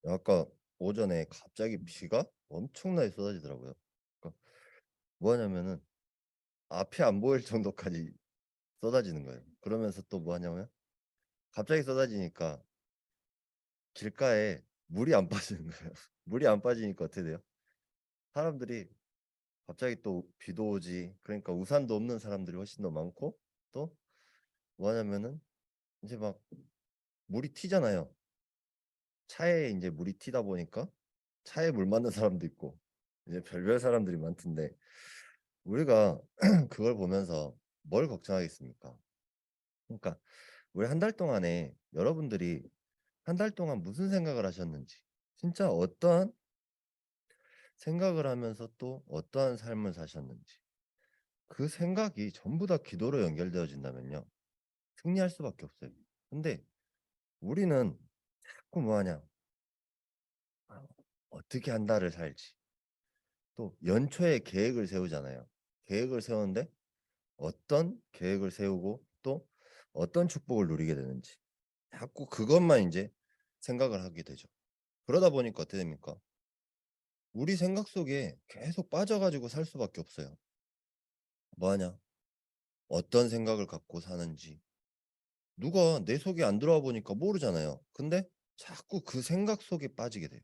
아까 오전에 갑자기 비가 엄청나게 쏟아지더라고요. 그러니까 뭐 하냐면은 앞이 안 보일 정도까지 쏟아지는 거예요. 그러면서 또 뭐 하냐면 갑자기 쏟아지니까 길가에 물이 안 빠지는 거예요. 물이 안 빠지니까 어떻게 돼요? 사람들이 갑자기 또 비도 오지. 그러니까 우산도 없는 사람들이 훨씬 더 많고 또 뭐 하냐면은 이제 막 물이 튀잖아요. 차에 이제 물이 튀다 보니까 차에 물 맞는 사람도 있고 이제 별별 사람들이 많던데 우리가 그걸 보면서 뭘 걱정하겠습니까? 그러니까 우리 한 달 동안에 여러분들이 한 달 동안 무슨 생각을 하셨는지 진짜 어떠한 생각을 하면서 또 어떠한 삶을 사셨는지 그 생각이 전부 다 기도로 연결되어진다면요 승리할 수밖에 없어요. 근데 우리는 자꾸 뭐하냐 아, 어떻게 한 달을 살지 또 연초에 계획을 세우잖아요. 계획을 세우는데 어떤 계획을 세우고 또 어떤 축복을 누리게 되는지 자꾸 그것만 이제 생각을 하게 되죠. 그러다 보니까 어떻게 됩니까? 우리 생각 속에 계속 빠져가지고 살 수밖에 없어요. 뭐하냐? 어떤 생각을 갖고 사는지 누가 내 속에 안 들어와 보니까 모르잖아요. 근데 자꾸 그 생각 속에 빠지게 돼요.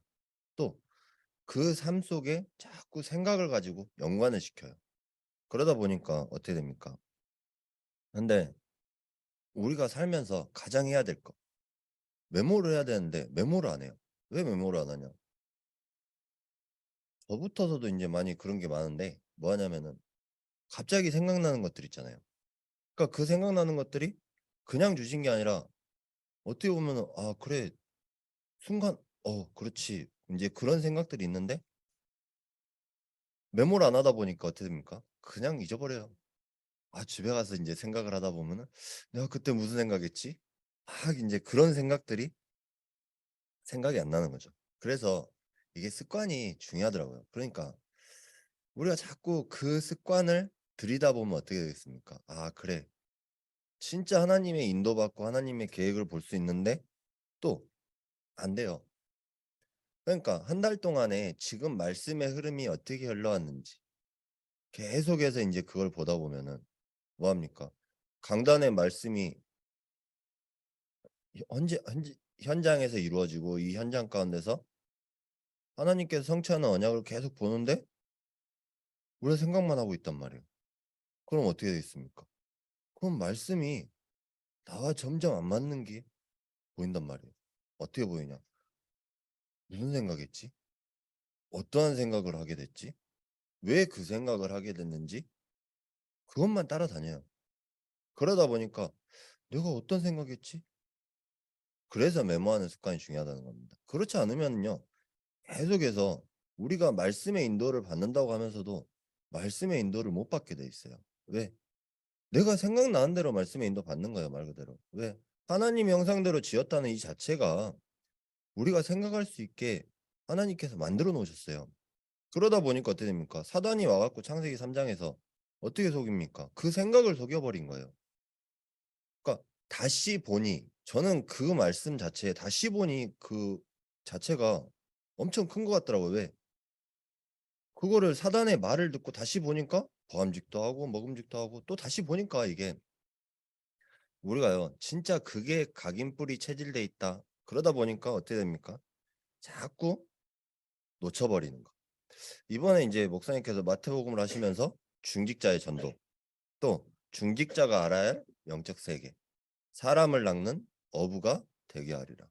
또 그 삶 속에 자꾸 생각을 가지고 연관을 시켜요. 그러다 보니까 어떻게 됩니까? 근데 우리가 살면서 가장 해야 될 거 메모를 해야 되는데 메모를 안 해요. 왜 메모를 안 하냐? 저부터서도 이제 많이 그런 게 많은데 뭐 하냐면은 갑자기 생각나는 것들 있잖아요. 그러니까 그 생각나는 것들이 그냥 주신 게 아니라 어떻게 보면은 '아 그래. 순간 그렇지.' 인제 그런 생각들이 있는데 메모를 안 하다 보니까 어떻게 됩니까? 그냥 잊어버려요. 집에 가서 인제 생각을 하다 보면은 '내가 그때 무슨 생각했지?' 막 인제 그런 생각들이 생각이 안 나는 거죠. 그래서 이게 습관이 중요하더라고요. 그러니까 우리가 자꾸 그 습관을 들이다보면 어떻게 되겠습니까? '아 그래. 진짜 하나님의 인도받고 하나님의 계획을 볼 수 있는데 또 안 돼요.' 그러니까 한 달 동안에 지금 말씀의 흐름이 어떻게 흘러왔는지 계속해서 인제 그걸 보다 보면은 뭐 합니까? 강단의 말씀이 언제 현장에서 이루어지고 이 현장 가운데서 하나님께서 성취하는 언약을 계속 보는데 우리가 생각만 하고 있단 말이에요. 그럼 어떻게 되겠습니까? 그럼 말씀이 나와 점점 안 맞는 게 보인단 말이에요. 어떻게 보이냐? '무슨 생각했지? 어떠한 생각을 하게 됐지? 왜 그 생각을 하게 됐는지?' 그것만 따라다녀요. 그러다 보니까 '내가 어떤 생각했지?' 그래서 메모하는 습관이 중요하다는 겁니다. 그렇지 않으면요. 계속해서 우리가 말씀의 인도를 받는다고 하면서도 말씀의 인도를 못 받게 돼 있어요. 왜? 내가 생각나는 대로 말씀의 인도 받는 거예요, 말 그대로. 왜? 하나님의 형상대로 지었다는 이 자체가 우리가 생각할 수 있게 하나님께서 만들어 놓으셨어요. 그러다 보니까 어떻게 됩니까? 사단이 와 갖고 창세기 3 장에서 어떻게 속입니까? 그 생각을 속여 버린 거예요. 그러니까 다시 보니 저는 그 말씀 자체에 다시 보니 그 자체가 엄청 큰 것 같더라고요. 왜? 그거를 사단의 말을 듣고 다시 보니까 보암직도 하고 먹음직도 하고 또 다시 보니까 이게 우리가요 진짜 그게 각인뿔이 체질돼 있다. 그러다 보니까 어떻게 됩니까? 자꾸 놓쳐 버리는 거. 이번에 인제 목사님께서 마태복음을 하시면서 중직자의 전도, 또 중직자가 알아야 할 영적 세계, 사람을 낚는 어부가 되게 하리라.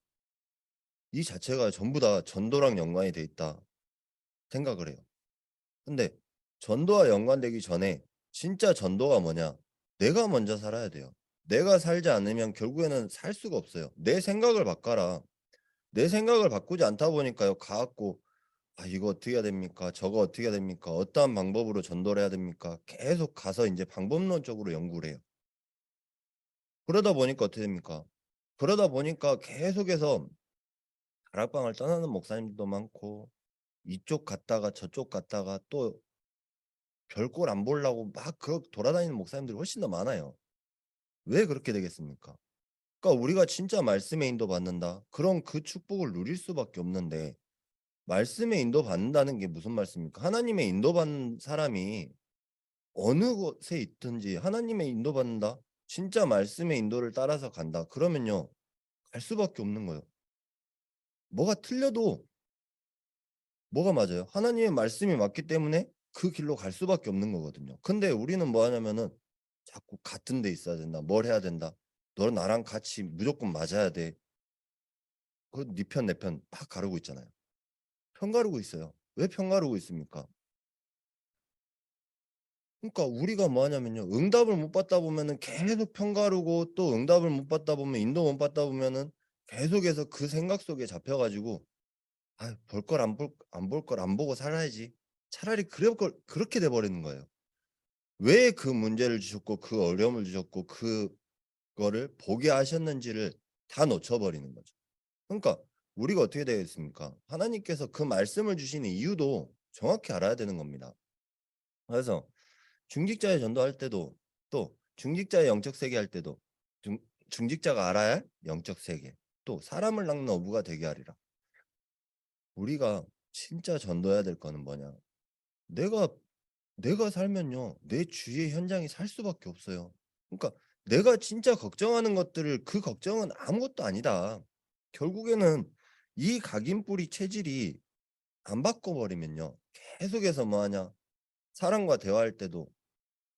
이 자체가 전부 다 전도랑 연관이 돼 있다 생각을 해요. 근데 전도와 연관되기 전에 진짜 전도가 뭐냐? 내가 먼저 살아야 돼요. 내가 살지 않으면 결국에는 살 수가 없어요. 내 생각을 바꿔라. 내 생각을 바꾸지 않다 보니까요. 가 갖고 '아 이거 어떻게 해야 됩니까? 저거 어떻게 해야 됩니까? 어떠한 방법으로 전도를 해야 됩니까?' 계속 가서 인제 방법론적으로 연구를 해요. 그러다 보니까 어떻게 됩니까? 그러다 보니까 계속해서 다락방을 떠나는 목사님들도 많고 이쪽 갔다가 저쪽 갔다가 또 별꼴 안 보려고 막 돌아다니는 목사님들이 훨씬 더 많아요. 왜 그렇게 되겠습니까? 그러니까 우리가 진짜 말씀에 인도받는다. 그럼 그 축복을 누릴 수밖에 없는데 말씀에 인도받는다는 게 무슨 말씀입니까? 하나님의 인도받는 사람이 어느 곳에 있든지 하나님의 인도받는다. 진짜 말씀의 인도를 따라서 간다. 그러면요. 갈 수밖에 없는 거예요. 뭐가 틀려도 뭐가 맞아요? 하나님의 말씀이 맞기 때문에 그 길로 갈 수밖에 없는 거거든요. 근데 우리는 뭐 하냐면은 자꾸 같은 데 있어야 된다. 뭘 해야 된다. 너 나랑 같이 무조건 맞아야 돼. 그 네 편 내 편 막 가르고 있잖아요. 편 가르고 있어요. 왜 편 가르고 있습니까? 그러니까 우리가 뭐 하냐면요. 응답을 못 받다 보면은 계속 편 가르고 또 응답을 못 받다 보면 인도 못 받다 보면은 계속해서 그 생각 속에 잡혀 가지고 '아 볼 걸 안 볼 걸 안 보고 살아야지.' 차라리 그럴 걸 그렇게 돼 버리는 거예요. 왜 그 문제를 주셨고 그 어려움을 주셨고 그거를 보게 하셨는지를 다 놓쳐 버리는 거죠. 그러니까 우리가 어떻게 되겠습니까? 하나님께서 그 말씀을 주시는 이유도 정확히 알아야 되는 겁니다. 그래서 중직자의 전도할 때도 또 중직자의 영적 세계 할 때도 중 중직자가 알아야 할 영적 세계 또 사람을 낚는 어부가 되게 하리라. 우리가 진짜 전도해야 될 거는 뭐냐? 내가 내가 살면요. 내 주위의 현장이 살 수밖에 없어요. 그러니까 내가 진짜 걱정하는 것들을 그 걱정은 아무것도 아니다. 결국에는 이 각인뿌리 체질이 안 바꿔 버리면요. 계속해서 뭐 하냐? 사람과 대화할 때도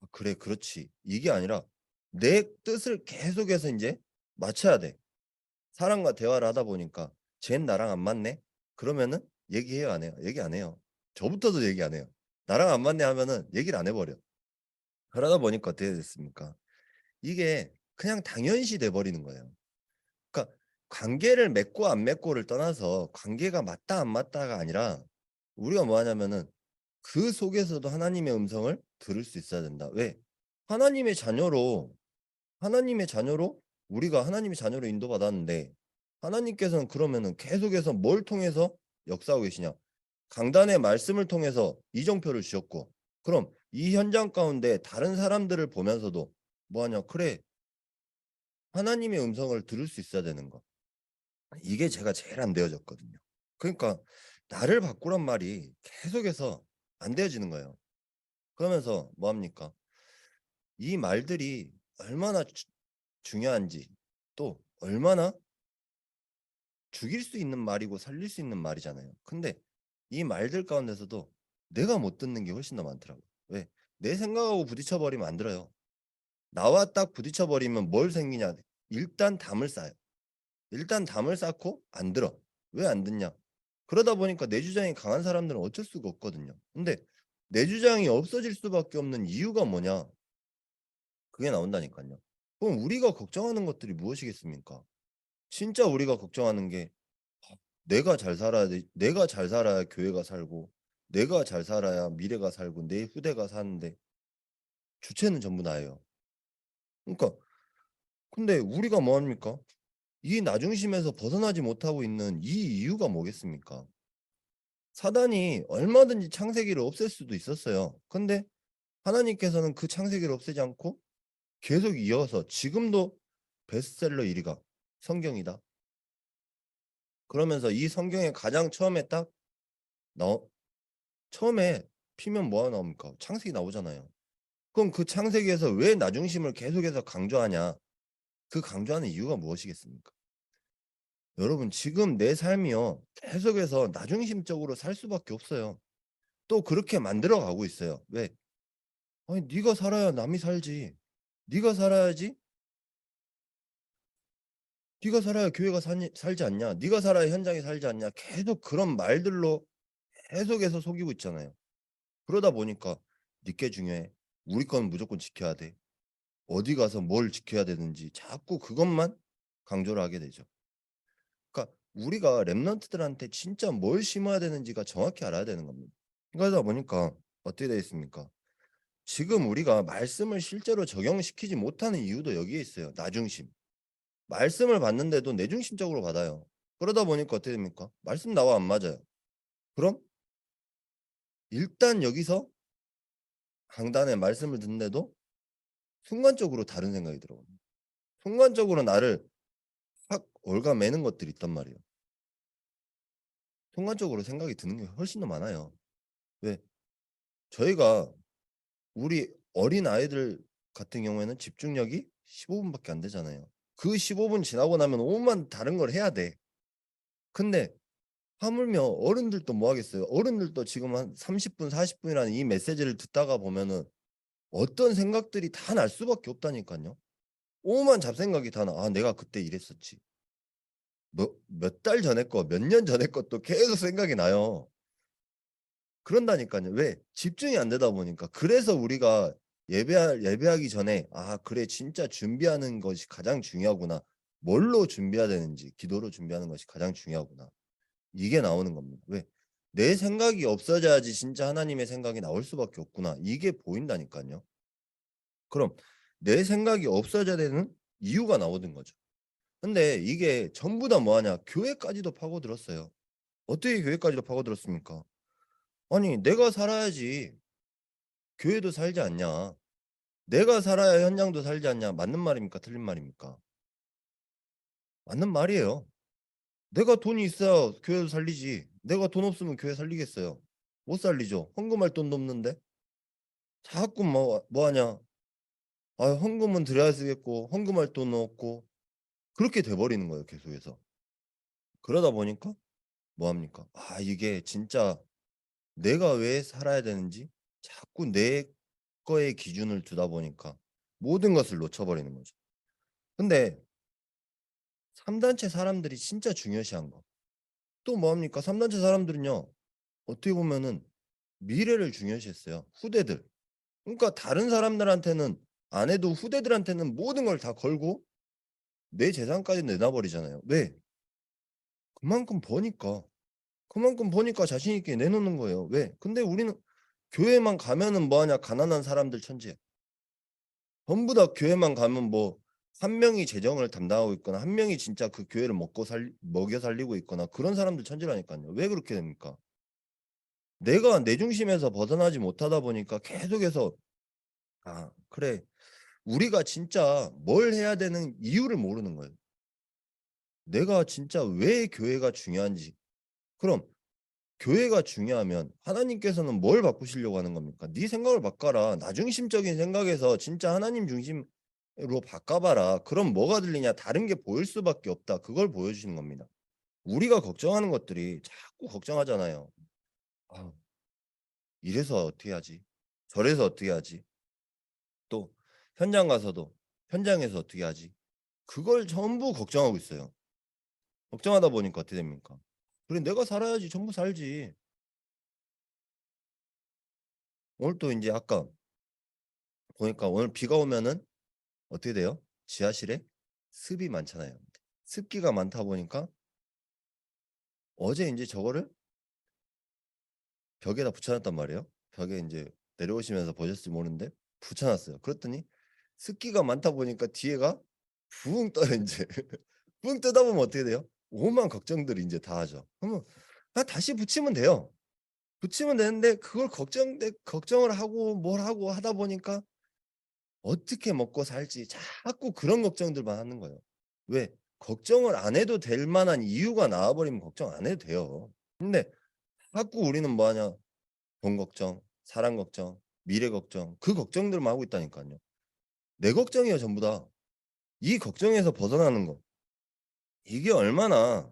'아 그래. 그렇지.' 이게 아니라 내 뜻을 계속해서 인제 맞춰야 돼. 사람과 대화를 하다 보니까 '쟨 나랑 안 맞네.' 그러면은 얘기해요, 안 해요? 얘기 안 해요. 저부터도 얘기 안 해요. "나랑 안 맞네." 하면은 얘기를 안 해 버려. 그러다 보니까 어떻게 됐습니까? 이게 그냥 당연시 돼 버리는 거예요. 그러니까 관계를 맺고 안 맺고를 떠나서 관계가 맞다 안 맞다가 아니라 우리가 뭐 하냐면은 그 속에서도 하나님의 음성을 들을 수 있어야 된다. 왜? 하나님의 자녀로 하나님의 자녀로 우리가 하나님의 자녀로 인도받았는데 하나님께서는 그러면은 계속해서 뭘 통해서 역사하고 계시냐? 강단의 말씀을 통해서 이정표를 주셨고 그럼 이 현장 가운데 다른 사람들을 보면서도 뭐 하냐? 그래. 하나님의 음성을 들을 수 있어야 되는 거. 이게 제가 제일 안 되어졌거든요. 그러니까 나를 바꾸란 말이 계속해서 안 되어지는 거예요. 그러면서 뭐 합니까? 이 말들이 얼마나 중요한지 또 얼마나 죽일 수 있는 말이고 살릴 수 있는 말이잖아요. 근데 이 말들 가운데서도 내가 못 듣는 게 훨씬 더 많더라고요. 왜? 내 생각하고 부딪혀 버리면 안 들어요. 나와 딱 부딪혀 버리면 뭘 생기냐? 일단 담을 쌓아요. 일단 담을 쌓고 안 들어. 왜 안 듣냐? 그러다 보니까 내 주장이 강한 사람들은 어쩔 수가 없거든요. 근데 내 주장이 없어질 수밖에 없는 이유가 뭐냐? 그게 나온다니깐요. 그럼 우리가 걱정하는 것들이 무엇이겠습니까? 진짜 우리가 걱정하는 게 '내가 잘 살아야 돼. 내가 잘 살아야 교회가 살고 내가 잘 살아야 미래가 살고 내 후대가 사는데 주체는 전부 나예요.' 그러니까 근데 우리가 뭐 합니까? 이 나 중심에서 벗어나지 못하고 있는 이 이유가 뭐겠습니까? 사단이 얼마든지 창세기를 없앨 수도 있었어요. 근데 하나님께서는 그 창세기를 없애지 않고 계속 이어서 지금도 베스트셀러 1 위가 성경이다. 그러면서 이 성경에 가장 처음에 딱 나오 처음에 피면 뭐가 나옵니까? 창세기 나오잖아요. 그럼 그 창세기에서 왜 나 중심을 계속해서 강조하냐? 그 강조하는 이유가 무엇이겠습니까? 여러분 지금 내 삶이요. 계속해서 나 중심적으로 살 수밖에 없어요. 또 그렇게 만들어 가고 있어요. 왜? 아니 네가 살아야 남이 살지. 네가 살아야지 네가 살아야 교회가 사니 살지 않냐. 네가 살아야 현장이 살지 않냐. 계속 그런 말들로 계속해서 속이고 있잖아요. 그러다 보니까 "네 게 중요해. 우리 건 무조건 지켜야 돼." 어디 가서 뭘 지켜야 되는지 자꾸 그것만 강조를 하게 되죠. 그러니까 우리가 랩런트들한테 진짜 뭘 심어야 되는지가 정확히 알아야 되는 겁니다. 그러다 보니까 어떻게 되어 있습니까? 지금 우리가 말씀을 실제로 적용시키지 못하는 이유도 여기에 있어요. 나 중심. 말씀을 받는데도 내 중심적으로 받아요. 그러다 보니까 어떻게 됩니까? 말씀 나와 안 맞아요. 그럼 일단 여기서 강단의 말씀을 듣는데도 순간적으로 다른 생각이 들어요. 순간적으로 나를 올가매는 것들이 있단 말이에요. 순간적으로 생각이 드는 게 훨씬 더 많아요. 왜? 저희가 우리 어린아이들 같은 경우에는 집중력이 15 분밖에 안 되잖아요. 그 15분 지나고 나면 온만 다른 걸 해야 돼. 근데 하물며 어른들도 뭐 하겠어요. 어른들도 지금 한 30 분, 40 분이라는 이 메시지를 듣다가 보면은 어떤 생각들이 다 날 수밖에 없다니깐요. 오만 잡생각이 다 나. '아 내가 그때 이랬었지.' 몇 달 전에 거, 몇 년 전에 것도 계속 생각이 나요. 그런다니깐요. 왜? 집중이 안 되다 보니까. 그래서 우리가 예배하기 전에 '아 그래 진짜 준비하는 것이 가장 중요하구나. 뭘로 준비해야 되는지 기도로 준비하는 것이 가장 중요하구나.' 이게 나오는 겁니다. 왜? '내 생각이 없어져야지 진짜 하나님의 생각이 나올 수밖에 없구나.' 이게 보인다니깐요. 그럼 내 생각이 없어져야 되는 이유가 나오는 거죠. 근데 이게 전부 다 뭐 하냐 교회까지도 파고들었어요. 어떻게 교회까지도 파고들었습니까? 아니 내가 살아야지 교회도 살지 않냐. 내가 살아야 현장도 살지 않냐. 맞는 말입니까? 틀린 말입니까? 맞는 말이에요. 내가 돈이 있어야 교회도 살리지. 내가 돈 없으면 교회 살리겠어요? 못 살리죠. 헌금할 돈도 없는데. 자꾸 뭐 하냐. 아 헌금은 드려야 쓰겠고 헌금할 돈은 없고 그렇게 돼 버리는 거예요 계속해서. 그러다 보니까 뭐 합니까? 아 이게 진짜 내가 왜 살아야 되는지 자꾸 내 거에 기준을 두다 보니까 모든 것을 놓쳐 버리는 거죠. 근데 3 단체 사람들이 진짜 중요시한 거. 또 뭐 합니까? 3 단체 사람들은요. 어떻게 보면은 미래를 중요시했어요. 후대들. 그러니까 다른 사람들한테는 안 해도 후대들한테는 모든 걸 다 걸고 내 재산까지 내놔 버리잖아요. 왜? 그만큼 버니까. 그만큼 버니까 자신 있게 내놓는 거예요. 왜? 근데 우리는 교회만 가면은 뭐 하냐? 가난한 사람들 천지야. 전부 다 교회만 가면 뭐 한 명이 재정을 담당하고 있거나 한 명이 진짜 그 교회를 먹여 살리고 있거나 그런 사람들 천지라니깐요. 왜 그렇게 됩니까? 내가 내 중심에서 벗어나지 못하다 보니까 계속해서 '아 그래. 우리가 진짜 뭘 해야 되는 이유를 모르는 거예요. 내가 진짜 왜 교회가 중요한지. 그럼 교회가 중요하면 하나님께서는 뭘 바꾸시려고 하는 겁니까? "네 생각을 바꿔라. 나 중심적인 생각에서 진짜 하나님 중심으로 바꿔 봐라. 그럼 뭐가 들리냐? 다른 게 보일 수밖에 없다." 그걸 보여주시는 겁니다. 우리가 걱정하는 것들이 자꾸 걱정하잖아요. '아 이래서 어떻게 하지? 저래서 어떻게 하지?' 또 현장 가서도 '현장에서 어떻게 하지?' 그걸 전부 걱정하고 있어요. 걱정하다 보니까 어떻게 됩니까? '그래 내가 살아야지. 전부 살지.' 오늘 또 인제 아까 보니까 오늘 비가 오면은 어떻게 돼요? 지하실에 습이 많잖아요. 습기가 많다 보니까 어제 인제 저거를 벽에다 붙여 놨단 말이에요. 벽에 인제 내려오시면서 보셨을지 모르는데 붙여 놨어요. 그랬더니 습기가 많다 보니까 뒤에가 붕 떠요 인제. 붕 뜨다 보면 어떻게 돼요? 오만 걱정들을 인제 다 하죠. 그러면 그냥 다시 붙이면 돼요. 붙이면 되는데 그걸 걱정을 하고 뭘 하고 하다 보니까 어떻게 먹고 살지 자꾸 그런 걱정들만 하는 거예요. 왜? 걱정을 안 해도 될 만한 이유가 나와 버리면 걱정 안 해도 돼요. 근데 자꾸 우리는 뭐 하냐? 돈 걱정, 사람 걱정, 미래 걱정 그 걱정들만 하고 있다니깐요. 내 걱정이에요 전부 다. 이 걱정에서 벗어나는 거 이게 얼마나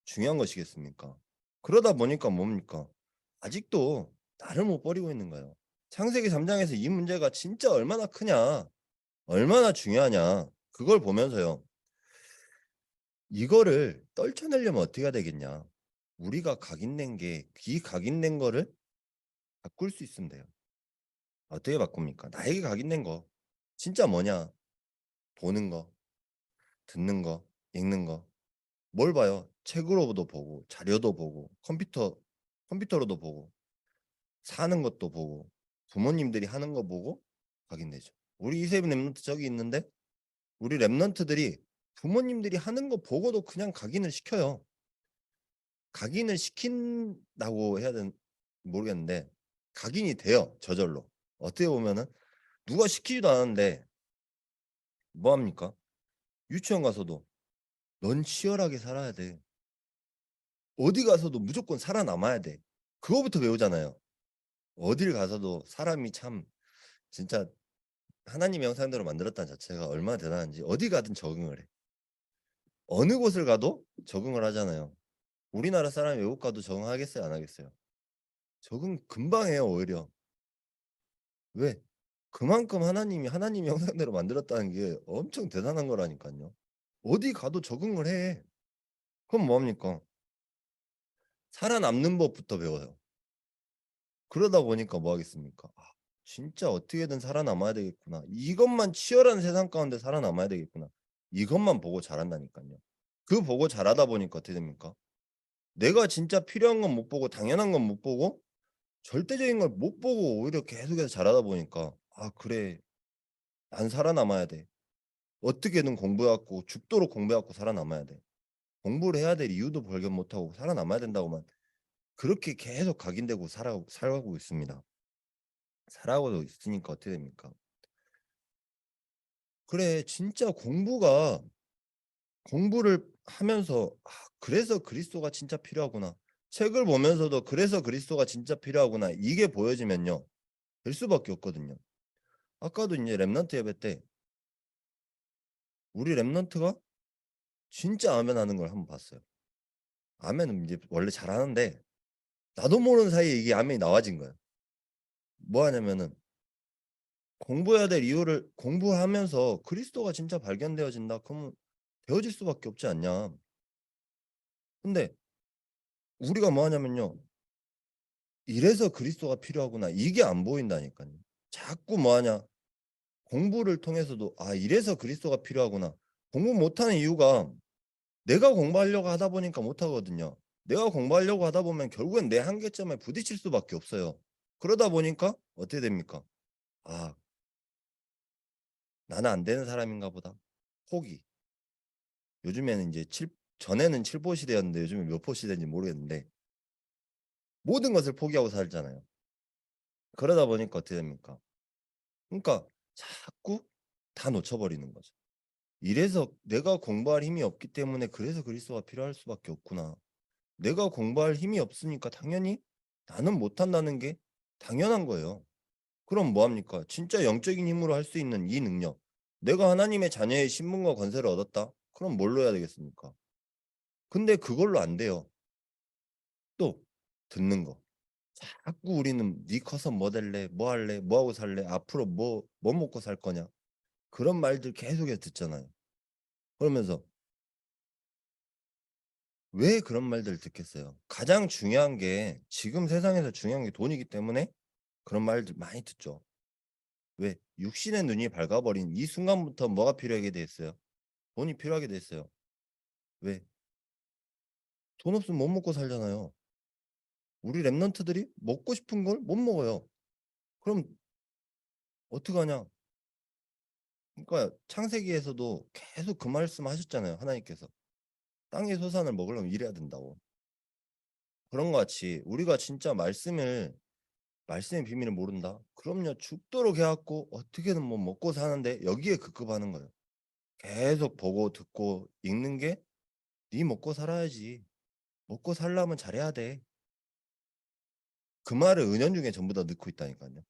중요한 것이겠습니까? 그러다 보니까 뭡니까? 아직도 나를 못 버리고 있는 거예요. 창세기 3 장에서 이 문제가 진짜 얼마나 크냐, 얼마나 중요하냐 그걸 보면서요. 이거를 떨쳐내려면 어떻게 해야 되겠냐. 우리가 각인된 게 이 각인된 거를 바꿀 수 있으면 돼요. 어떻게 바꿉니까? 나에게 각인된 거 진짜 뭐냐? 보는 거, 듣는 거, 읽는 거. 뭘 봐요? 책으로도 보고 자료도 보고 컴퓨터로도 보고 사는 것도 보고 부모님들이 하는 거 보고 각인되죠. 우리 이세븐 랩런트 저기 있는데 우리 랩런트들이 부모님들이 하는 거 보고도 그냥 각인을 시켜요. 각인을 시킨다고 해야 되는 모르겠는데 각인이 돼요, 저절로. 어떻게 보면은 누가 시키지도 않았는데 뭐 합니까? 유치원 가서도 넌 치열하게 살아야 돼. 어디 가서도 무조건 살아남아야 돼. 그거부터 배우잖아요. 어딜 가서도 사람이 참 진짜 하나님의 형상대로 만들었다는 자체가 얼마나 대단한지 어디 가든 적응을 해. 어느 곳을 가도 적응을 하잖아요. 우리나라 사람이 외국 가도 적응하겠어요, 안 하겠어요? 적응 금방 해요, 오히려. 왜? 그만큼 하나님이 하나님의 형상대로 만들었다는 게 엄청 대단한 거라니까요. 어디 가도 적응을 해. 그럼 뭐 합니까? 살아남는 법부터 배워요. 그러다 보니까 뭐 하겠습니까? 아, 진짜 어떻게든 살아남아야 되겠구나. 이것만 치열한 세상 가운데 살아남아야 되겠구나. 이것만 보고 자란다니까요. 그 보고 자라다 보니까 어떻게 됩니까? 내가 진짜 필요한 건 못 보고 당연한 건 못 보고 절대적인 걸 못 보고 오히려 계속해서 자라다 보니까 아 그래 난 살아남아야 돼. 어떻게든 공부해갖고 죽도록 공부해갖고 살아남아야 돼. 공부를 해야 될 이유도 발견 못하고 살아남아야 된다고만 그렇게 계속 각인되고 살아가고 있습니다. 살아가고 있으니까 어떻게 됩니까? 그래 진짜 공부를 하면서 '아 그래서 그리스도가 진짜 필요하구나.' 책을 보면서도 '그래서 그리스도가 진짜 필요하구나.' 이게 보여지면요. 될 수밖에 없거든요. 아까도 인제 렘넌트 예배 때 우리 렘넌트가 진짜 아멘하는 걸 한번 봤어요. 아멘은 인제 원래 잘하는데 나도 모르는 사이에 이게 아멘이 나와진 거예요. 뭐 하냐면은 공부해야 될 이유를 공부하면서 '그리스도가 진짜 발견되어진다.' 그러면 되어질 수밖에 없지 않냐. 근데 우리가 뭐 하냐면요. '이래서 그리스도가 필요하구나.' 이게 안 보인다니깐요. 자꾸 뭐 하냐. 공부를 통해서도 '아 이래서 그리스도가 필요하구나.' 공부 못하는 이유가 내가 공부하려고 하다 보니까 못하거든요. 내가 공부하려고 하다 보면 결국엔 내 한계점에 부딪힐 수밖에 없어요. 그러다 보니까 어떻게 됩니까? '아 나는 안 되는 사람인가 보다.' 포기. 요즘에는 인제 칠 전에는 칠포 시대였는데 요즘에 몇 포 시대인지 모르겠는데 모든 것을 포기하고 살잖아요. 그러다 보니까 어떻게 됩니까? 그러니까 자꾸 다 놓쳐 버리는 거죠. '이래서 내가 공부할 힘이 없기 때문에 그래서 그리스도가 필요할 수밖에 없구나.' 내가 공부할 힘이 없으니까 당연히 나는 못한다는 게 당연한 거예요. 그럼 뭐 합니까? 진짜 영적인 힘으로 할 수 있는 이 능력. 내가 하나님의 자녀의 신분과 권세를 얻었다? 그럼 뭘로 해야 되겠습니까? 근데 그걸로 안 돼요. 또 듣는 거. 자꾸 우리는 "네 커서 뭐 될래? 뭐 할래? 뭐 하고 살래? 앞으로 뭐 먹고 살 거냐?" 그런 말들 계속해서 듣잖아요. 그러면서 왜 그런 말들을 듣겠어요? 가장 중요한 게 지금 세상에서 중요한 게 돈이기 때문에 그런 말들 많이 듣죠. 왜? 육신의 눈이 밝아 버린 이 순간부터 뭐가 필요하게 돼 있어요? 돈이 필요하게 돼 있어요. 왜? 돈 없으면 못 먹고 살잖아요. 우리 랩런트들이 먹고 싶은 걸 못 먹어요. 그럼 어떡하냐? 그러니까 창세기에서도 계속 그 말씀하셨잖아요, 하나님께서. 땅의 소산을 먹으려면 일해야 된다고. 그런 것 같이 우리가 진짜 말씀의 비밀을 모른다? 그럼요. 죽도록 해 갖고 어떻게든 뭐 먹고 사는데 여기에 급급하는 거예요. 계속 보고 듣고 읽는 게 "네 먹고 살아야지. 먹고 살려면 잘해야 돼." 그 말을 은연중에 전부 다 넣고 있다니깐요.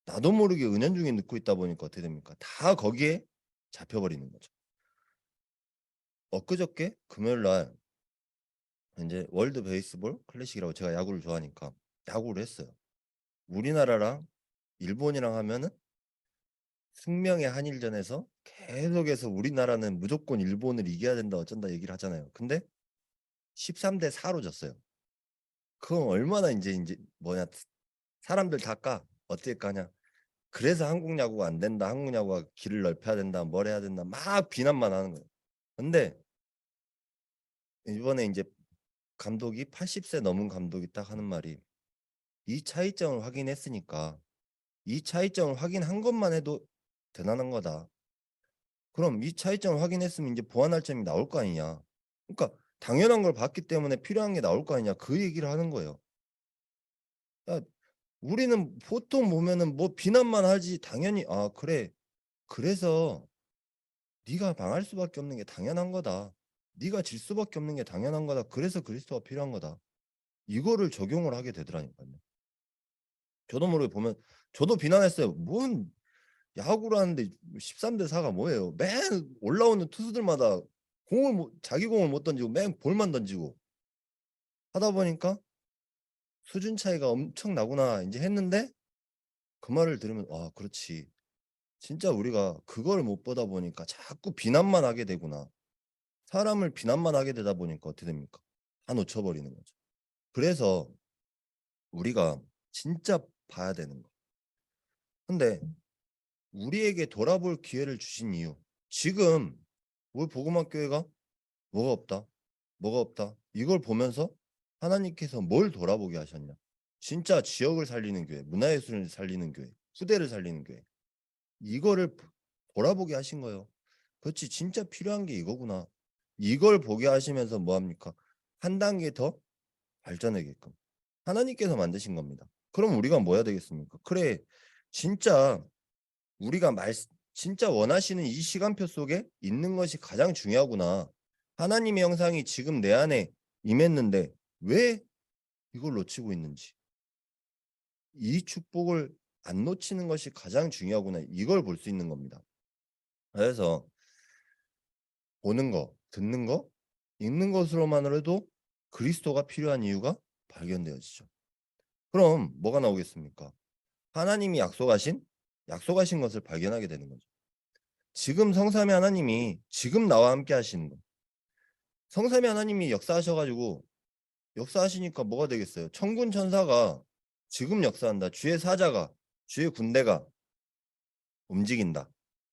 나도 모르게 은연중에 넣고 있다 보니까 어떻게 됩니까? 다 거기에 잡혀 버리는 거죠. 엊그저께 금요일 날 인제 월드 베이스볼 클래식이라고 제가 야구를 좋아하니까 야구를 했어요. 우리나라랑 일본이랑 하면은 숙명의 한일전에서 계속해서 "우리나라는 무조건 일본을 이겨야 된다." 어쩐다 얘기를 하잖아요. 근데 13대 4로 졌어요. 그건 얼마나 인제 뭐냐 사람들 다 까. 어떻게 까냐. 그래서 "한국 야구가 안 된다. 한국 야구가 길을 넓혀야 된다. 뭘 해야 된다." 막 비난만 하는 거예요. 근데 이번에 인제 감독이 80세 넘은 감독이 딱 하는 말이 "이 차이점을 확인했으니까 이 차이점을 확인한 것만 해도 대단한 거다. 그럼 이 차이점을 확인했으면 인제 보완할 점이 나올 거 아니냐." 그러니까 당연한 걸 봤기 때문에 필요한 게 나올 거 아니냐 그 얘기를 하는 거예요. 그러니까 우리는 보통 보면은 뭐 비난만 하지 당연히 '아 그래. 그래서 네가 망할 수밖에 없는 게 당연한 거다.' 네가 질 수밖에 없는 게 당연한 거다. 그래서 그리스도가 필요한 거다. 이거를 적용을 하게 되더라니까요. 저도 모르게 보면 저도 비난했어요. 뭔 야구를 하는데 13대 4가 뭐예요? 맨 올라오는 투수들마다 자기 공을 못 던지고 맨 볼만 던지고 하다 보니까 수준 차이가 엄청 나구나 이제 했는데 그 말을 들으면 아 그렇지. 진짜 우리가 그걸 못 보다 보니까 자꾸 비난만 하게 되구나. 사람을 비난만 하게 되다 보니까 어떻게 됩니까? 다 놓쳐버리는 거죠. 그래서 우리가 진짜 봐야 되는 거. 근데 우리에게 돌아볼 기회를 주신 이유. 지금 우리 복음학교회가 뭐가 없다. 뭐가 없다. 이걸 보면서 하나님께서 뭘 돌아보게 하셨냐. 진짜 지역을 살리는 교회, 문화예술을 살리는 교회, 후대를 살리는 교회. 이거를 돌아보게 하신 거예요. 그렇지 진짜 필요한 게 이거구나. 이걸 보게 하시면서 뭐합니까? 한 단계 더 발전하게끔. 하나님께서 만드신 겁니다. 그럼 우리가 뭐 해야 되겠습니까? 그래 진짜 우리가 진짜 원하시는 이 시간표 속에 있는 것이 가장 중요하구나. 하나님의 형상이 지금 내 안에 임했는데 왜 이걸 놓치고 있는지. 이 축복을 안 놓치는 것이 가장 중요하구나. 이걸 볼 수 있는 겁니다. 그래서 보는 거, 듣는 거, 읽는 것으로만으로도 그리스도가 필요한 이유가 발견되어지죠. 그럼 뭐가 나오겠습니까? 하나님이 약속하신 것을 발견하게 되는 거죠. 지금 성삼위 하나님이 지금 나와 함께 하시는 거. 성삼위 하나님이 역사하셔가지고 역사하시니까 뭐가 되겠어요? 천군 천사가 지금 역사한다. 주의 사자가 주의 군대가 움직인다.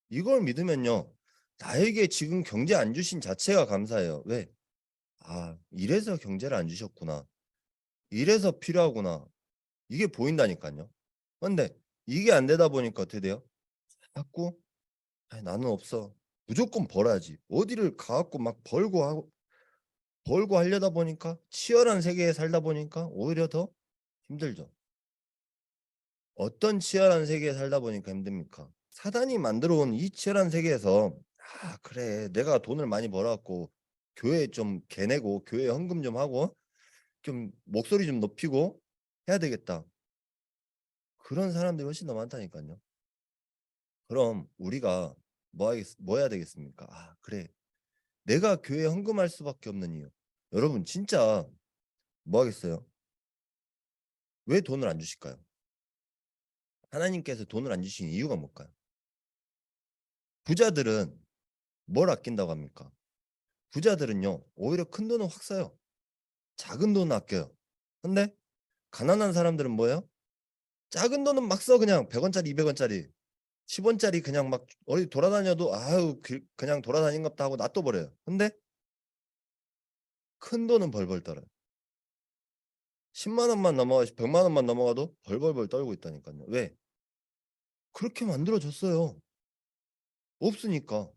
이걸 믿으면요. 나에게 지금 경제 안 주신 자체가 감사해요. 왜? 아, 이래서 경제를 안 주셨구나. 이래서 필요하구나. 이게 보인다니까요. 근데 이게 안 되다 보니까 어떻게 돼요? 자꾸 아니, 나는 없어. 무조건 벌어야지. 어디를 가갖고 막 벌고 하려다 보니까 치열한 세계에 살다 보니까 오히려 더 힘들죠. 어떤 치열한 세계에 살다 보니까 힘듭니까? 사단이 만들어 온 이 치열한 세계에서 아 그래 내가 돈을 많이 벌어갖고 교회에 좀 개내고 교회에 헌금 좀 하고 좀 목소리 좀 높이고 해야 되겠다. 그런 사람들이 훨씬 더 많다니까요. 그럼 우리가 뭐 해야 되겠습니까? 아 그래 내가 교회에 헌금할 수밖에 없는 이유. 여러분 진짜 뭐 하겠어요? 왜 돈을 안 주실까요? 하나님께서 돈을 안 주시는 이유가 뭘까요? 부자들은 뭘 아낀다고 합니까? 부자들은요 오히려 큰 돈은 확 써요. 작은 돈은 아껴요. 근데 가난한 사람들은 뭐예요? 작은 돈은 막 써 그냥 100원짜리 200원짜리 10원짜리 그냥 막 어디 돌아다녀도 아유 그냥 돌아다닌갑다 하고 놔둬버려요. 근데 큰 돈은 벌벌 떨어요. 10만 원만 넘어가 100만 원만 넘어가도 벌벌벌 떨고 있다니까요. 왜? 그렇게 만들어졌어요. 없으니까.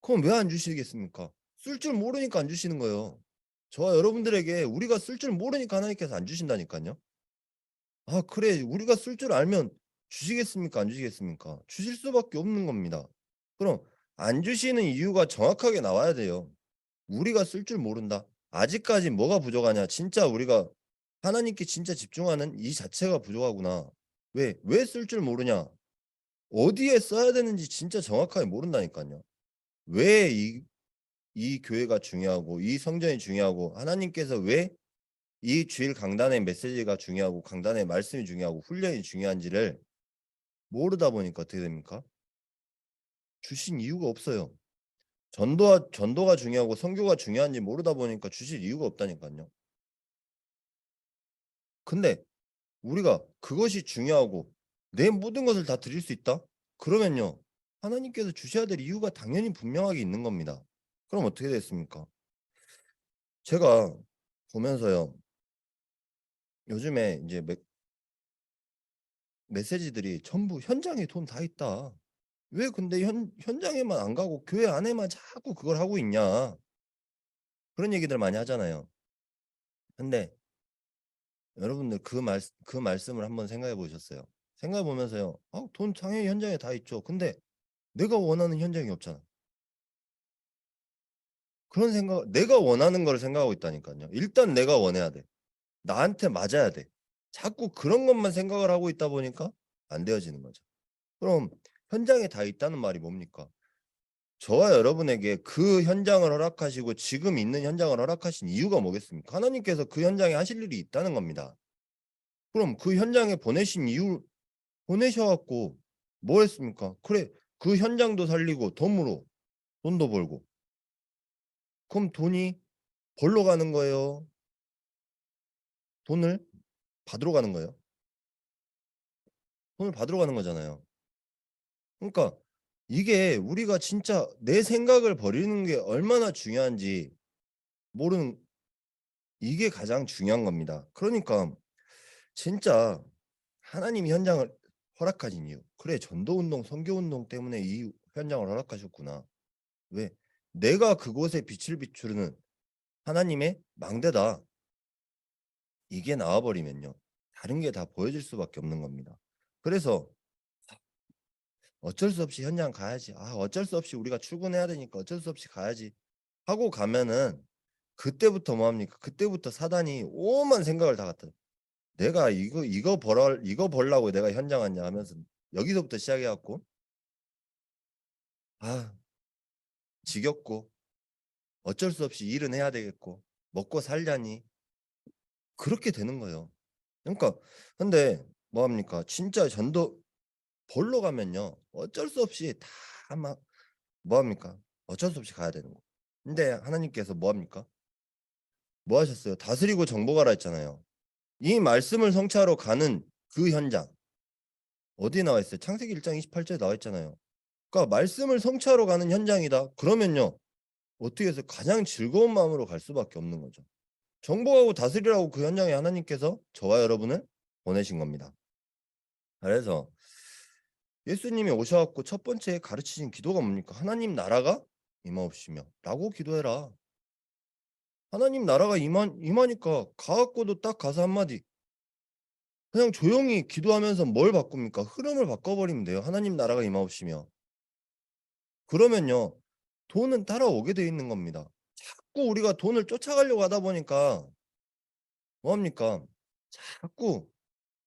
그럼 왜 안 주시겠습니까? 쓸 줄 모르니까 안 주시는 거예요. 저와 여러분들에게 우리가 쓸 줄 모르니까 하나님께서 안 주신다니까요. 아 그래 우리가 쓸 줄 알면 주시겠습니까? 안 주시겠습니까? 주실 수밖에 없는 겁니다. 그럼 안 주시는 이유가 정확하게 나와야 돼요. 우리가 쓸 줄 모른다. 아직까지 뭐가 부족하냐? 진짜 우리가 하나님께 진짜 집중하는 이 자체가 부족하구나. 왜? 왜 쓸 줄 모르냐? 어디에 써야 되는지 진짜 정확하게 모른다니까요. 왜 이 교회가 중요하고 이 성전이 중요하고 하나님께서 왜 이 주일 강단의 메시지가 중요하고 강단의 말씀이 중요하고 훈련이 중요한지를 모르다 보니까 어떻게 됩니까? 주신 이유가 없어요. 전도가 중요하고 선교가 중요한지 모르다 보니까 주실 이유가 없다니까요. 근데 우리가 그것이 중요하고 내 모든 것을 다 드릴 수 있다? 그러면요. 하나님께서 주셔야 될 이유가 당연히 분명하게 있는 겁니다. 그럼 어떻게 됐습니까? 제가 보면서요. 요즘에 이제 메시지들이 전부 현장에 돈 다 있다. 왜 근데 현장에만 안 가고 교회 안에만 자꾸 그걸 하고 있냐. 그런 얘기들 많이 하잖아요. 근데 여러분들 그 말씀을 한번 생각해 보셨어요? 생각해 보면서요. 돈 당연히 현장에 다 있죠. 근데 내가 원하는 현장이 없잖아. 그런 생각, 내가 원하는 걸 생각하고 있다니까요. 일단 내가 원해야 돼. 나한테 맞아야 돼. 자꾸 그런 것만 생각을 하고 있다 보니까 안 되어지는 거죠. 그럼 현장에 다 있다는 말이 뭡니까? 저와 여러분에게 그 현장을 허락하시고 지금 있는 현장을 허락하신 이유가 뭐겠습니까? 하나님께서 그 현장에 하실 일이 있다는 겁니다. 그럼 그 현장에 보내신 이유, 보내셔갖고 뭐 했습니까? 그래, 그 현장도 살리고 덤으로 돈도 벌고. 그럼 돈이 벌러 가는 거예요? 돈을 받으러 가는 거예요? 돈을 받으러 가는 거잖아요. 그러니까 이게 우리가 진짜 내 생각을 버리는 게 얼마나 중요한지 모르는, 이게 가장 중요한 겁니다. 그러니까 진짜 하나님이 현장을 허락하신 이유. 그래, 전도운동, 선교운동 때문에 이 현장을 허락하셨구나. 왜? 내가 그곳에 빛을 비추는 하나님의 망대다. 이게 나와버리면요. 다른 게 다 보여질 수밖에 없는 겁니다. 그래서 어쩔 수 없이 현장 가야지. 어쩔 수 없이 우리가 출근해야 되니까 어쩔 수 없이 가야지. 하고 가면은 그때부터 뭐 합니까? 그때부터 사단이 오만 생각을 다 갖다. 내가 이거 벌라고 내가 현장 왔냐 하면서 여기서부터 시작해 갖고 아, 지겹고 어쩔 수 없이 일은 해야 되겠고 먹고 살자니 그렇게 되는 거예요. 그러니까 근데 뭐 합니까? 진짜 전도 벌러 가면요. 어쩔 수 없이 다 막 뭐 합니까? 어쩔 수 없이 가야 되는 거. 근데 하나님께서 뭐 합니까? 뭐 하셨어요? 다스리고 정복하라 했잖아요. 이 말씀을 성취하러 가는 그 현장 어디에 나와 있어요? 창세기 1장 28절에 나와 있잖아요. 그러니까 말씀을 성취하러 가는 현장이다. 그러면요. 어떻게 해서 가장 즐거운 마음으로 갈 수밖에 없는 거죠. 정복하고 다스리라고 그 현장에 하나님께서 저와 여러분을 보내신 겁니다. 그래서 예수님이 오셔갖고 첫 번째 가르치신 기도가 뭡니까? 하나님 나라가 임하옵시며 라고 기도해라. 하나님 나라가 임하니까 가갖고도 딱 가서 한마디 그냥 조용히 기도하면서 뭘 바꿉니까? 흐름을 바꿔버리면 돼요. 하나님 나라가 임하옵시며. 그러면요. 돈은 따라오게 돼 있는 겁니다. 자꾸 우리가 돈을 쫓아가려고 하다 보니까 뭐합니까? 자꾸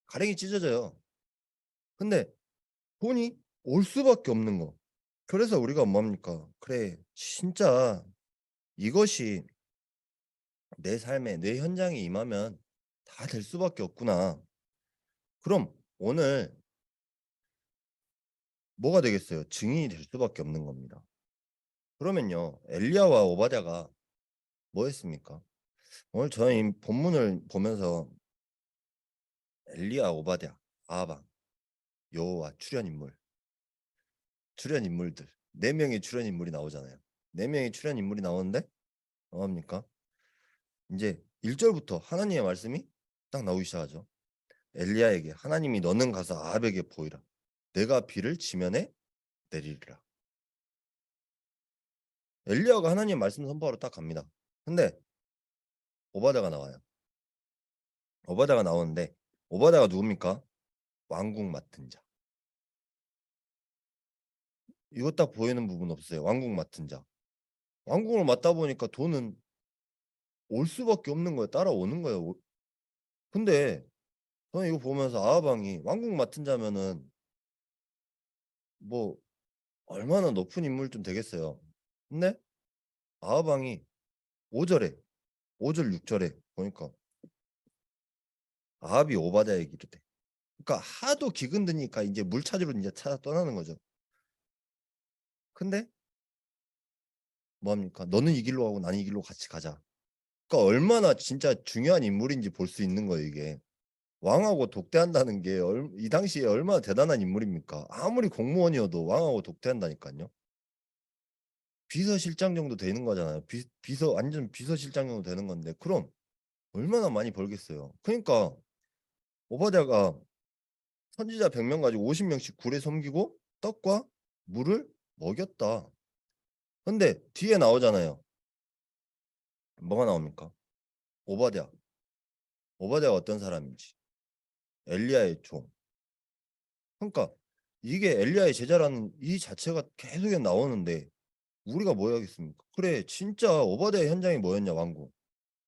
가랭이 찢어져요. 근데 돈이 올 수밖에 없는 거. 그래서 우리가 뭐합니까? 그래, 진짜 이것이 내 삶에 내 현장에 임하면 다 될 수밖에 없구나. 그럼 오늘 뭐가 되겠어요? 증인이 될 수밖에 없는 겁니다. 그러면요, 엘리야와 오바댜가 뭐 했습니까? 오늘 저는 이 본문을 보면서 엘리야, 오바댜, 아하방, 여호와 출연 인물들 네 명의 출연 인물이 나오잖아요. 네 명의 출연 인물이 나오는데 뭐합니까? 이제 1절부터 하나님의 말씀이 딱 나오기 시작하죠. 엘리야에게 하나님이 너는 가서 아합에게 보이라. 내가 비를 지면에 내리리라. 엘리야가 하나님의 말씀 선포하러 딱 갑니다. 근데 오바댜가 나와요. 오바댜가 나오는데 오바댜가 누굽니까? 왕국 맡은 자. 이거 딱 보이는 부분 없어요. 왕국 맡은 자. 왕국을 맡다 보니까 돈은 올 수밖에 없는 거예요. 따라오는 거예요. 근데 저는 이거 보면서 아하방이 왕국 맡은 자면은 뭐 얼마나 높은 인물 좀 되겠어요. 근데 아하방이 5절에 5절 6절에 보니까 아합이 오바댜에게 이르되 그러니까 하도 기근드니까 이제 물 찾으러 이제 찾아 떠나는 거죠. 근데 뭐합니까? 너는 이 길로 가고 나는 이 길로 같이 가자. 그러니까 얼마나 진짜 중요한 인물인지 볼 수 있는 거예요, 이게. 왕하고 독대한다는 게 이 당시에 얼마나 대단한 인물입니까? 아무리 공무원이어도 왕하고 독대한다니까요. 비서실장 정도 되는 거잖아요. 비서 완전 비서실장 정도 되는 건데 그럼 얼마나 많이 벌겠어요. 그러니까 오바댜가 선지자 100명 가지고 50명씩 굴에 섬기고 떡과 물을 먹였다. 근데 뒤에 나오잖아요. 뭐가 나옵니까? 오바댜. 오바댜가 어떤 사람인지. 엘리야의 종. 그러니까 이게 엘리야의 제자라는 이 자체가 계속 나오는데 우리가 뭐 해야겠습니까? 그래, 진짜 오바댜 현장이 뭐였냐, 왕궁.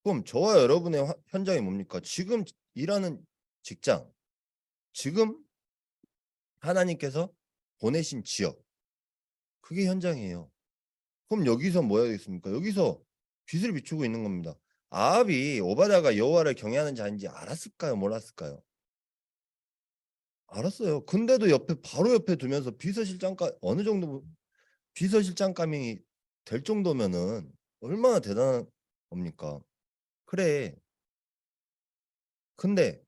그럼 저와 여러분의 현장이 뭡니까? 지금 일하는 직장, 지금 하나님께서 보내신 지역, 그게 현장이에요. 그럼 여기서 뭐 해야겠습니까? 여기서 빛을 비추고 있는 겁니다. 아합이 오바댜가 여호와를 경외하는 자인지 알았을까요? 몰랐을까요? 알았어요. 근데도 옆에 바로 옆에 두면서 비서실장까 어느 정도 비서실장감이 될 정도면은 얼마나 대단한 겁니까? 그래. 근데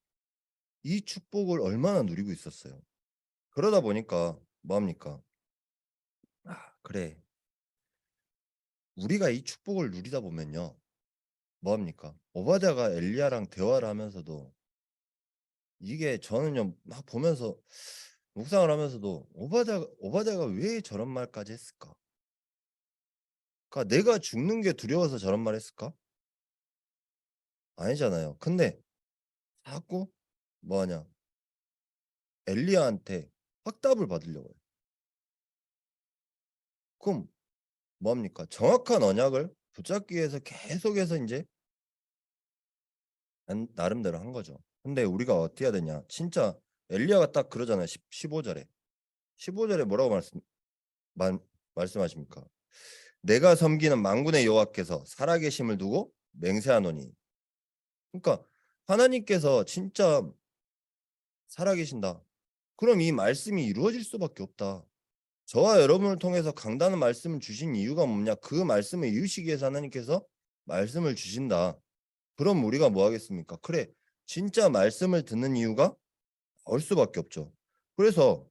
이 축복을 얼마나 누리고 있었어요. 그러다 보니까 뭐 합니까? 그래. 우리가 이 축복을 누리다 보면요. 뭐 합니까? 오바댜가 엘리야랑 대화를 하면서도 이게 저는요 막 보면서 묵상을 하면서도 오바댜가 왜 저런 말까지 했을까? 그러니까 내가 죽는 게 두려워서 저런 말 했을까? 아니잖아요. 근데 자꾸 뭐 하냐? 엘리야한테 확답을 받으려고 해요. 그럼 뭐 합니까? 정확한 언약을 붙잡기 위해서 계속해서 인제 나름대로 한 거죠. 근데 우리가 어떻게 해야 되냐? 진짜 엘리야가 딱 그러잖아요. 15 절에. 15 절에 뭐라고 만 말씀하십니까? "내가 섬기는 만군의 여호와께서 살아계심을 두고 맹세하노니." 그러니까 하나님께서 진짜 살아계신다. 그럼 이 말씀이 이루어질 수밖에 없다. 저와 여러분을 통해서 강단한 말씀을 주신 이유가 뭐냐? 그 말씀을 이루시기 위해서 하나님께서 말씀을 주신다. 그럼 우리가 뭐 하겠습니까? 그래, 진짜 말씀을 듣는 이유가 올 수밖에 없죠. 그래서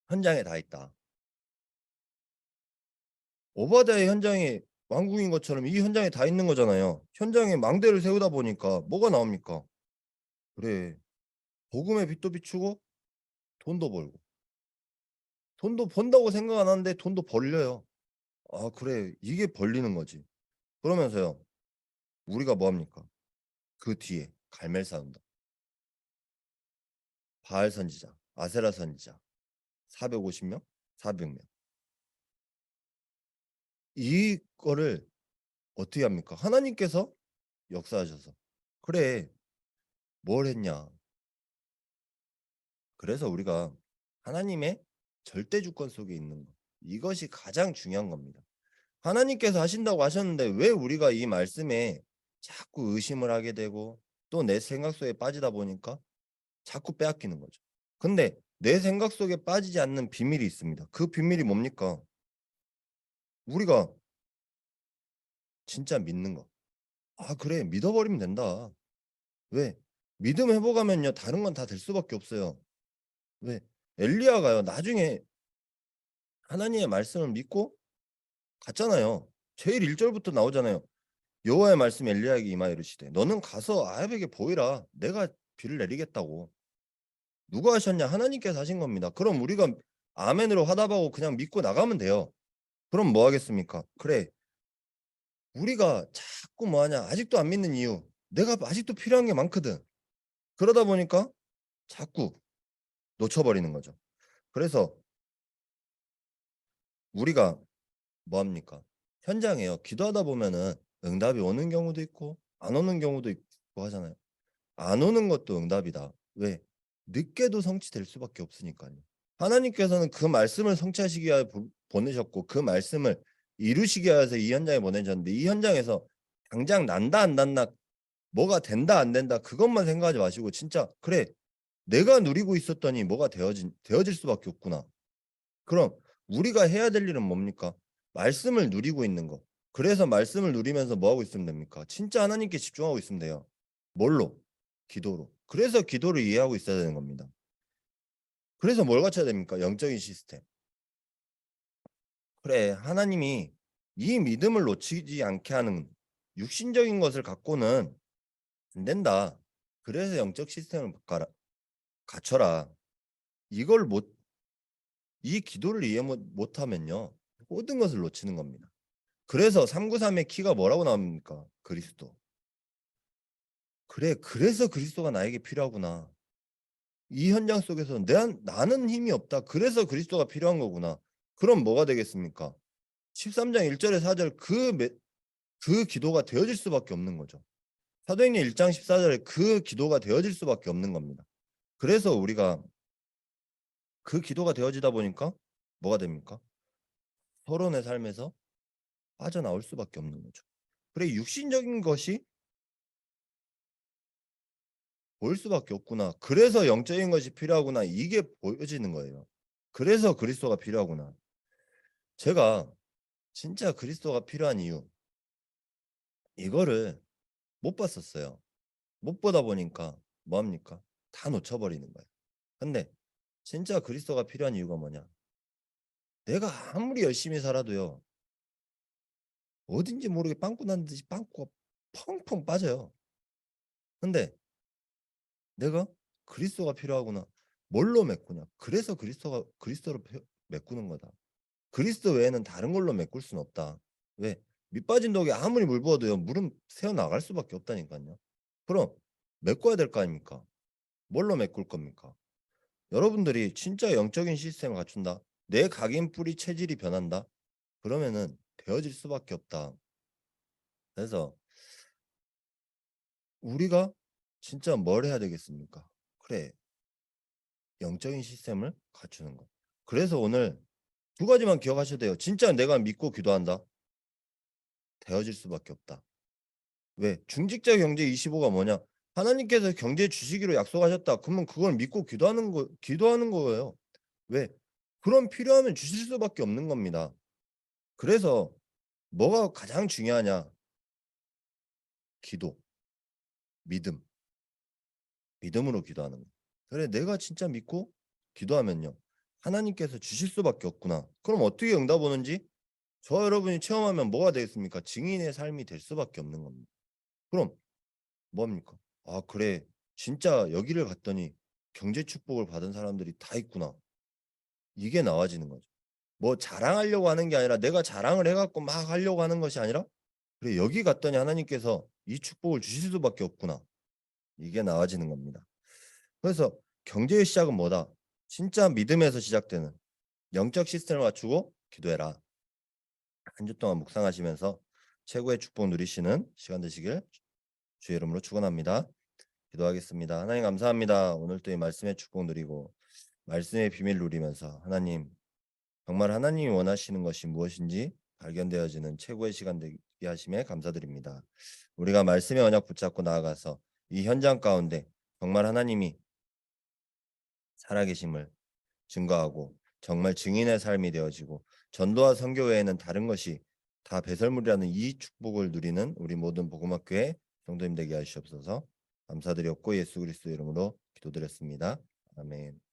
현장에 다 있다. 오바댜의 현장이 왕궁인 것처럼 이 현장에 다 있는 거잖아요. 현장에 망대를 세우다 보니까 뭐가 나옵니까? 그래, 복음의 빛도 비추고 돈도 벌고. 돈도 번다고 생각 안 하는데 돈도 벌려요. 아, 그래, 이게 벌리는 거지. 그러면서요, 우리가 뭐 합니까? 그 뒤에 갈멜 쌓는다. 바알 선지자, 아세라 선지자, 450명, 400명. 이거를 어떻게 합니까? 하나님께서 역사하셔서. 그래, 뭘 했냐? 그래서 우리가 하나님의 절대 주권 속에 있는 것. 이것이 가장 중요한 겁니다. 하나님께서 하신다고 하셨는데 왜 우리가 이 말씀에 자꾸 의심을 하게 되고 또 내 생각 속에 빠지다 보니까 자꾸 빼앗기는 거죠. 근데 내 생각 속에 빠지지 않는 비밀이 있습니다. 그 비밀이 뭡니까? 우리가 진짜 믿는 거. 아, 그래, 믿어버리면 된다. 왜? 믿음 회복하면요 다른 건 다 될 수밖에 없어요. 왜? 엘리야가요 나중에 하나님의 말씀을 믿고 갔잖아요. 제일 1 절부터 나오잖아요. 여호와의 말씀이 엘리야에게 임하여 이르시되 너는 가서 아합에게 보이라. 내가 비를 내리겠다고. 누가 하셨냐? 하나님께서 하신 겁니다. 그럼 우리가 아멘으로 화답하고 그냥 믿고 나가면 돼요. 그럼 뭐 하겠습니까? 그래, 우리가 자꾸 뭐 하냐? 아직도 안 믿는 이유. 내가 아직도 필요한 게 많거든. 그러다 보니까 자꾸 놓쳐버리는 거죠. 그래서 우리가 뭐 합니까? 현장에요. 기도하다 보면은 응답이 오는 경우도 있고 안 오는 경우도 있고 하잖아요. 안 오는 것도 응답이다. 왜? 늦게도 성취될 수밖에 없으니까요. 하나님께서는 그 말씀을 성취하시기 위하여 보내셨고 그 말씀을 이루시기 위해서 이 현장에 보내셨는데 이 현장에서 당장 난다 안 난다 뭐가 된다 안 된다 그것만 생각하지 마시고 진짜 그래 내가 누리고 있었더니 뭐가 되어질 수밖에 없구나. 그럼 우리가 해야 될 일은 뭡니까? 말씀을 누리고 있는 거. 그래서 말씀을 누리면서 뭐 하고 있으면 됩니까? 진짜 하나님께 집중하고 있으면 돼요. 뭘로? 기도로. 그래서 기도를 이해하고 있어야 되는 겁니다. 그래서 뭘 갖춰야 됩니까? 영적인 시스템. 그래, 하나님이 이 믿음을 놓치지 않게 하는 육신적인 것을 갖고는 안 된다. 그래서 영적 시스템을 갖춰라. 이걸 못, 이 기도를 이해 못하면요. 모든 것을 놓치는 겁니다. 그래서 393의 키가 뭐라고 나옵니까? 그리스도. 그래, 그래서 그리스도가 나에게 필요하구나. 이 현장 속에서 나는 힘이 없다. 그래서 그리스도가 필요한 거구나. 그럼 뭐가 되겠습니까? 13장 1절에 4절 그 기도가 되어질 수밖에 없는 거죠. 사도행전 1장 14절에 그 기도가 되어질 수밖에 없는 겁니다. 그래서 우리가 그 기도가 되어지다 보니까 뭐가 됩니까? 서론의 삶에서 빠져나올 수밖에 없는 거죠. 그래, 육신적인 것이 보일 수밖에 없구나. 그래서 영적인 것이 필요하구나. 이게 보여지는 거예요. 그래서 그리스도가 필요하구나. 제가 진짜 그리스도가 필요한 이유, 이거를 못 봤었어요. 못 보다 보니까 뭐합니까? 다 놓쳐버리는 거예요. 근데 진짜 그리스도가 필요한 이유가 뭐냐? 내가 아무리 열심히 살아도요, 어딘지 모르게 빵꾸 난 듯이 빵꾸가 펑펑 빠져요. 근데 내가 그리스도가 필요하구나. 뭘로 메꾸냐? 그래서 그리스도로 메꾸는 거다. 그리스도 외에는 다른 걸로 메꿀 수는 없다. 왜? 밑 빠진 독에 아무리 물 부어도요, 물은 새어 나갈 수밖에 없다니까요. 그럼 메꿔야 될 거 아닙니까? 뭘로 메꿀 겁니까? 여러분들이 진짜 영적인 시스템을 갖춘다. 내 각인 뿌리 체질이 변한다. 그러면은 되어질 수밖에 없다. 그래서 우리가 진짜 뭘 해야 되겠습니까? 그래, 영적인 시스템을 갖추는 것. 그래서 오늘 두 가지만 기억하셔야 돼요. 진짜 내가 믿고 기도한다. 되어질 수밖에 없다. 왜? 중직자 경제 25가 뭐냐? 하나님께서 경제 주시기로 약속하셨다. 그러면 그걸 믿고 기도하는 거예요. 왜? 그럼 필요하면 주실 수밖에 없는 겁니다. 그래서 뭐가 가장 중요하냐? 기도, 믿음. 믿음으로 기도하는 거. 그래, 내가 진짜 믿고 기도하면요, 하나님께서 주실 수밖에 없구나. 그럼 어떻게 응답 오는지 저 여러분이 체험하면 뭐가 되겠습니까? 증인의 삶이 될 수밖에 없는 겁니다. 그럼 뭐합니까? 아, 그래, 진짜 여기를 갔더니 경제 축복을 받은 사람들이 다 있구나. 이게 나와지는 거죠. 뭐 자랑하려고 하는 게 아니라, 내가 자랑을 해갖고 막 하려고 하는 것이 아니라, 그래, 여기 갔더니 하나님께서 이 축복을 주실 수밖에 없구나. 이게 나와지는 겁니다. 그래서 경제의 시작은 뭐다? 진짜 믿음에서 시작되는 영적 시스템을 갖추고 기도해라. 한 주 동안 묵상하시면서 최고의 축복 누리시는 시간 되시길 주의 이름으로 축원합니다. 기도하겠습니다. 하나님 감사합니다. 오늘 또 이 말씀의 축복 누리고 말씀의 비밀 누리면서 하나님, 정말 하나님이 원하시는 것이 무엇인지 발견되어지는 최고의 시간 되게 하심에 감사드립니다. 우리가 말씀의 언약 붙잡고 나아가서 이 현장 가운데 정말 하나님이 살아계심을 증거하고 정말 증인의 삶이 되어지고 전도와 선교 외에는 다른 것이 다 배설물이라는 이 축복을 누리는 우리 모든 복음학교의 성도님 되게 하시옵소서. 감사드렸고 예수 그리스도 이름으로 기도드렸습니다. 아멘.